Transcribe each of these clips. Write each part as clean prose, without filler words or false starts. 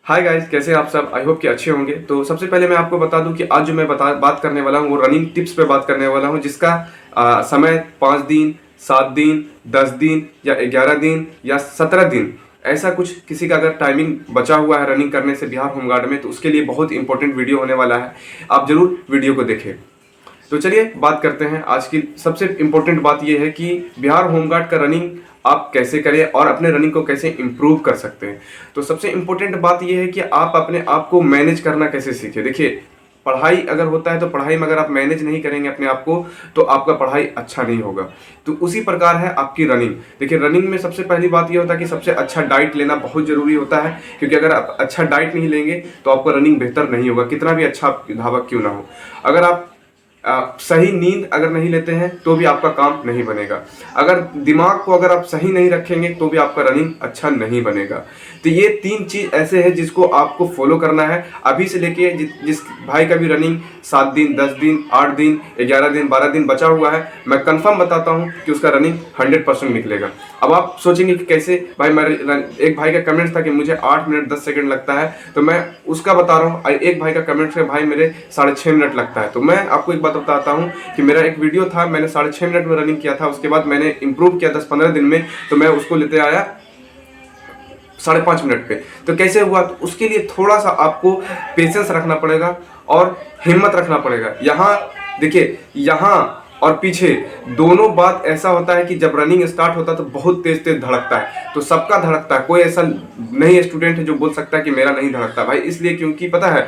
Hi guys, कैसे हैं आप सब। आई होप कि अच्छे होंगे। तो सबसे पहले मैं आपको बता दूं कि आज जो मैं बात करने वाला हूं वो रनिंग टिप्स पे बात करने वाला हूं, जिसका समय 5 दिन, 7 दिन, 10 दिन या 11 दिन या 17 दिन, ऐसा कुछ किसी का अगर टाइमिंग बचा हुआ है रनिंग करने से बिहार होमगार्ड में, तो उसके लिए बहुत इंपॉर्टेंट वीडियो होने वाला है। आप जरूर वीडियो को देखें। तो चलिए बात करते हैं। आज की सबसे इम्पोर्टेंट बात यह है कि बिहार होमगार्ड का रनिंग आप कैसे करें और अपने रनिंग को कैसे इम्प्रूव कर सकते हैं। तो सबसे इम्पोर्टेंट बात यह है कि आप अपने आप को मैनेज करना कैसे सीखें। देखिए, पढ़ाई अगर होता है तो पढ़ाई में अगर आप मैनेज नहीं करेंगे अपने आप को, तो आपका पढ़ाई अच्छा नहीं होगा। तो उसी प्रकार है आपकी रनिंग। देखिए, रनिंग में सबसे पहली बात यह होता है कि सबसे अच्छा डाइट लेना बहुत जरूरी होता है, क्योंकि अगर आप अच्छा डाइट नहीं लेंगे तो आपका रनिंग बेहतर नहीं होगा, कितना भी अच्छा धावक क्यों ना हो। अगर आप सही नींद अगर नहीं लेते हैं तो भी आपका काम नहीं बनेगा। अगर दिमाग को अगर आप सही नहीं रखेंगे तो भी आपका रनिंग अच्छा नहीं बनेगा। तो ये 3 चीज ऐसे हैं जिसको आपको फॉलो करना है अभी से लेके जिस भाई का भी रनिंग 7 दिन, 10 दिन, 8 दिन, 11 दिन, 12 दिन बचा हुआ है, मैं कंफर्म बताता हूं कि उसका रनिंग 100% निकलेगा। अब आप सोचेंगे कि कैसे भाई। एक भाई का कमेंट था कि मुझे 8 मिनट 10 सेकंड लगता है, तो मैं उसका बता रहा हूँ। एक भाई का कमेंट था भाई मेरे 6.5 मिनट लगता है। तो मैं आपको एक बात बताता हूँ कि मेरा एक वीडियो था, मैंने 6.5 मिनट में रनिंग किया था। उसके बाद मैंने इंप्रूव किया 10-15 दिन में, तो मैं उसको लेते आया 5.5 मिनट पे। तो कैसे हुआ? तो उसके लिए थोड़ा सा आपको पेशेंस रखना पड़ेगा और हिम्मत रखना पड़ेगा। यहाँ देखिए, यहाँ और पीछे दोनों बात ऐसा होता है कि जब रनिंग स्टार्ट होता है तो बहुत तेज तेज धड़कता है, तो सबका धड़कता है। कोई ऐसा नहीं स्टूडेंट है जो बोल सकता है कि मेरा नहीं धड़कता भाई। इसलिए क्योंकि पता है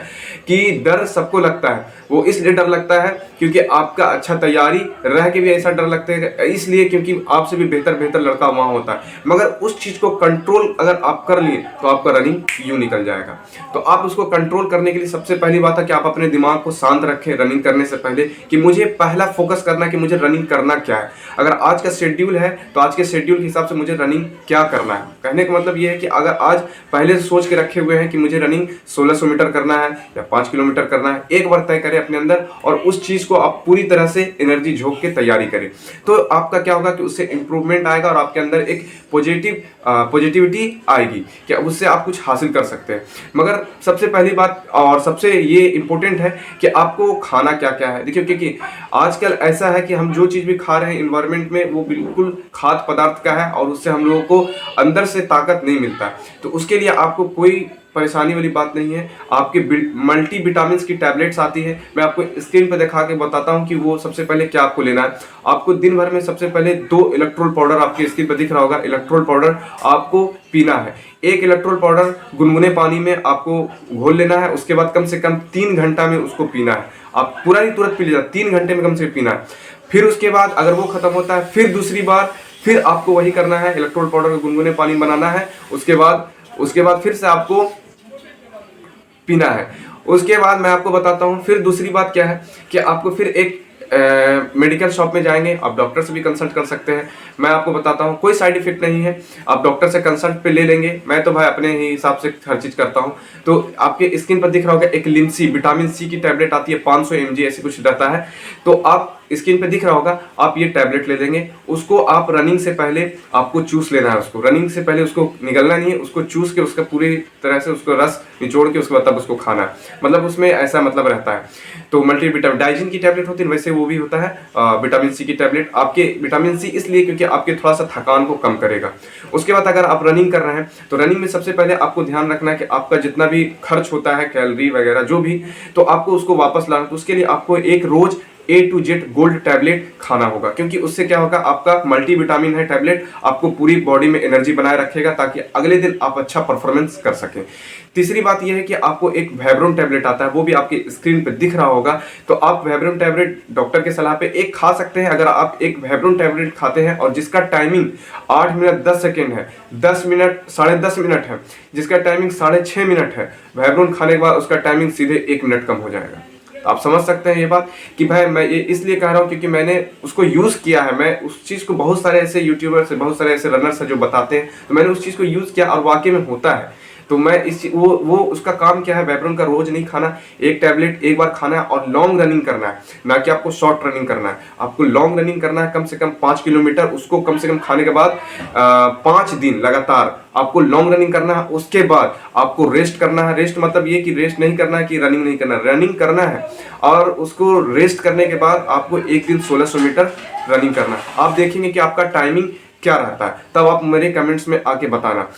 कि डर सबको लगता है। वो इसलिए डर लगता है क्योंकि आपका अच्छा तैयारी रह के भी ऐसा डर लगता है, इसलिए क्योंकि आपसे भी बेहतर बेहतर लड़का वहां होता है। मगर उस चीज को कंट्रोल अगर आप कर लिए तो आपका रनिंग यूं निकल जाएगा। तो आप उसको कंट्रोल करने के लिए सबसे पहली बात है कि आप अपने दिमाग को शांत रखें रनिंग करने से पहले, कि मुझे पहला फोकस करना कि मुझे रनिंग करना क्या है। अगर आज का शेड्यूल है तो आज के शेड्यूल के हिसाब से मुझे रनिंग क्या करना है। कहने का मतलब ये है कि अगर आज पहले से सोच के रखे हुए हैं कि मुझे रनिंग 1600 मीटर करना है या 5 किलोमीटर करना है, एक बार तय करें अपने अंदर और उस चीज को आप पूरी तरह से एनर्जी झोंक के तैयारी करें। तो आपका क्या होगा कि उससे इंप्रूवमेंट आएगा और आपके अंदर एक पॉजिटिविटी आएगी कि उससे आप कुछ हासिल कर सकते हैं। मगर सबसे पहली बात और सबसे ये इंपॉर्टेंट है कि आपको खाना क्या क्या है। देखिए, क्योंकि आजकल ऐसा है कि हम जो चीज भी खा रहे हैं इन्वायरमेंट में, वो बिल्कुल खाद्य पदार्थ का है और उससे हम लोगों को अंदर से ताकत नहीं मिलता। तो उसके लिए आपको कोई परेशानी वाली बात नहीं है। आपके मल्टी विटामिन की टैबलेट्स आती है, मैं आपको स्क्रीन पर दिखा के बताता हूं कि वो सबसे पहले क्या आपको लेना है। आपको दिन भर में सबसे पहले 2 इलेक्ट्रोल पाउडर, आपके स्क्रीन पर दिख रहा होगा, इलेक्ट्रोल पाउडर आपको पीना है। एक इलेक्ट्रोल पाउडर गुनगुने पानी में आपको घोल लेना है। उसके बाद कम से कम 3 घंटा में उसको पीना है। आप पूरा नहीं तुरंत पी लीजिए, 3 घंटे में कम से कम पीना है। फिर उसके बाद अगर वो खत्म होता है, फिर दूसरी बार फिर आपको वही करना है, इलेक्ट्रोल पाउडर को गुनगुने पानी बनाना है। उसके बाद फिर से आपको पीना है। उसके बाद मैं आपको बताता हूं फिर दूसरी बात क्या है कि आपको फिर एक मेडिकल शॉप में जाएंगे, आप डॉक्टर से भी कंसल्ट कर सकते हैं। मैं आपको बताता हूं कोई साइड इफेक्ट नहीं है, आप डॉक्टर से कंसल्ट पे ले लेंगे। मैं तो भाई अपने ही हिसाब से हर चीज करता हूं। तो आपके स्किन पर दिख रहा होगा एक लिंसी विटामिन सी की टैबलेट आती है, 500 mg ऐसे कुछ रहता है। तो आप स्किन पे दिख रहा होगा, आप ये टैबलेट ले लेंगे। उसको आप रनिंग से पहले आपको चूस लेना है। उसको रनिंग से पहले उसको निगलना नहीं है, उसको चूस के उसका पूरी तरह से उसको रस निचोड़ के उसके बाद तब उसको खाना है। मतलब उसमें ऐसा मतलब रहता है। तो मल्टीविटामिन डाइजिन की टैबलेट होती है, वैसे वो भी होता है विटामिन सी की टैबलेट। आपके विटामिन सी इसलिए क्योंकि आपके थोड़ा सा थकान को कम करेगा। उसके बाद अगर आप रनिंग कर रहे हैं तो रनिंग में सबसे पहले आपको ध्यान रखना है कि आपका जितना भी खर्च होता है कैलोरी वगैरह जो भी, तो आपको उसको वापस लाना। तो उसके लिए आपको एक रोज A to Z gold tablet खाना होगा, क्योंकि उससे क्या होगा, आपका मल्टीविटामिन है टैबलेट, आपको पूरी बॉडी में एनर्जी बनाए रखेगा ताकि अगले दिन आप अच्छा परफॉर्मेंस कर सकें। तीसरी बात यह है कि आपको एक वैब्रोन टैबलेट आता है, वो भी आपके स्क्रीन पे दिख रहा होगा। तो आप वैब्रोन टैबलेट डॉक्टर के सलाह पे एक खा सकते हैं। अगर आप एक वैब्रोन टैबलेट खाते हैं और जिसका टाइमिंग 8 मिनट 10 सेकेंड है, 10 मिनट 10.5 मिनट है, जिसका टाइमिंग 6.5 मिनट है, वैब्रोन खाने के बाद उसका टाइमिंग सीधे 1 मिनट कम हो जाएगा। आप समझ सकते हैं ये बात कि भाई मैं ये इसलिए कह रहा हूँ क्योंकि मैंने उसको यूज किया है। मैं उस चीज को बहुत सारे ऐसे यूट्यूबर्स, बहुत सारे ऐसे रनर्स हैं जो बताते हैं, तो मैंने उस चीज को यूज किया और वाकई में होता है। तो मैं वो उसका काम क्या है, वेपरन का रोज नहीं खाना, एक टैबलेट एक बार खाना है और लॉन्ग रनिंग करना है, ना कि आपको शॉर्ट रनिंग करना है। आपको लॉन्ग रनिंग करना है, कम से कम 5 किलोमीटर, उसको कम से कम खाने के बाद 5 दिन लगातार आपको लॉन्ग रनिंग करना है। उसके बाद आपको रेस्ट करना है। रेस्ट मतलब ये कि रेस्ट नहीं करना है कि रनिंग नहीं करना, रनिंग करना है और उसको रेस्ट करने के बाद आपको एक दिन 1600 मीटर रनिंग करना है। आप देखेंगे कि आपका टाइमिंग क्या रहता है, तब आप मेरे कमेंट्स में आके बताना।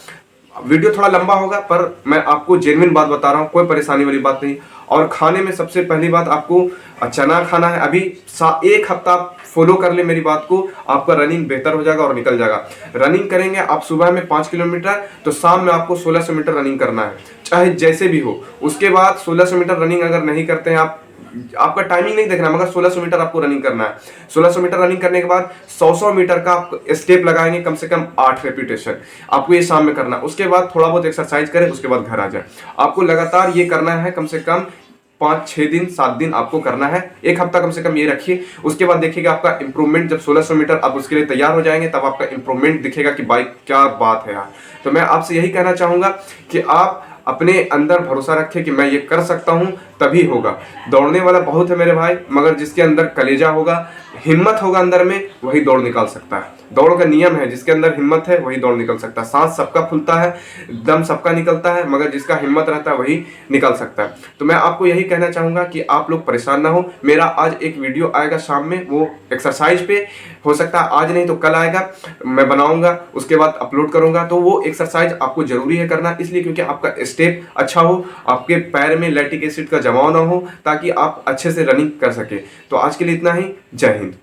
वीडियो थोड़ा लंबा होगा पर मैं आपको जेन्युइन बात बता रहा हूँ, कोई परेशानी वाली बात नहीं। और खाने में सबसे पहली बात आपको चना खाना है। अभी 1 हफ्ता फॉलो कर ले मेरी बात को, आपका रनिंग बेहतर हो जाएगा और निकल जाएगा। रनिंग करेंगे आप सुबह में 5 किलोमीटर, तो शाम में आपको 1600 मीटर रनिंग करना है, चाहे जैसे भी हो। उसके बाद 1600 मीटर रनिंग अगर नहीं करते हैं आप, आपका टाइमिंग नहीं देखना, मगर 1600 मीटर आपको रनिंग करना है। 1600 मीटर रनिंग करने के बाद 100 मीटर का आप स्टेप लगाएंगे, कम से कम 8 रेपिटेशन आपको ये शाम में करना है। उसके बाद थोड़ा बहुत एक्सरसाइज करें, उसके बाद घर आ जाए। आपको लगातार ये करना है, कम से कम 5-6 दिन 7 दिन आपको करना है, 1 हफ्ता कम से कम ये रखिए। उसके बाद देखिएगा आपका इंप्रूवमेंट, जब 1600 मीटर आप उसके लिए तैयार हो जाएंगे तब आपका इंप्रूवमेंट दिखेगा कि भाई क्या बात है यार। तो मैं आपसे यही कहना चाहूंगा कि आप अपने अंदर भरोसा रखें कि मैं ये कर सकता हूं, तभी होगा। दौड़ने वाला बहुत है मेरे भाई, मगर जिसके अंदर कलेजा होगा, हिम्मत होगा अंदर में, वही दौड़ निकाल सकता है। दौड़ का नियम है, जिसके अंदर हिम्मत है वही दौड़ निकल सकता है। सांस सबका फूलता है, दम सबका निकलता है, मगर जिसका हिम्मत रहता है वही निकल सकता है। तो मैं आपको यही कहना चाहूंगा कि आप लोग परेशान ना हो। मेरा आज एक वीडियो आएगा शाम में, वो एक्सरसाइज पे, हो सकता है आज नहीं तो कल आएगा, मैं बनाऊंगा, उसके बाद अपलोड करूंगा। तो वो एक्सरसाइज आपको जरूरी है करना, इसलिए क्योंकि आपका स्टेप अच्छा हो, आपके पैर में लैक्टिक एसिड का जमाव ना हो, ताकि आप अच्छे से रनिंग कर सके। तो आज के लिए इतना ही। जय हिंद।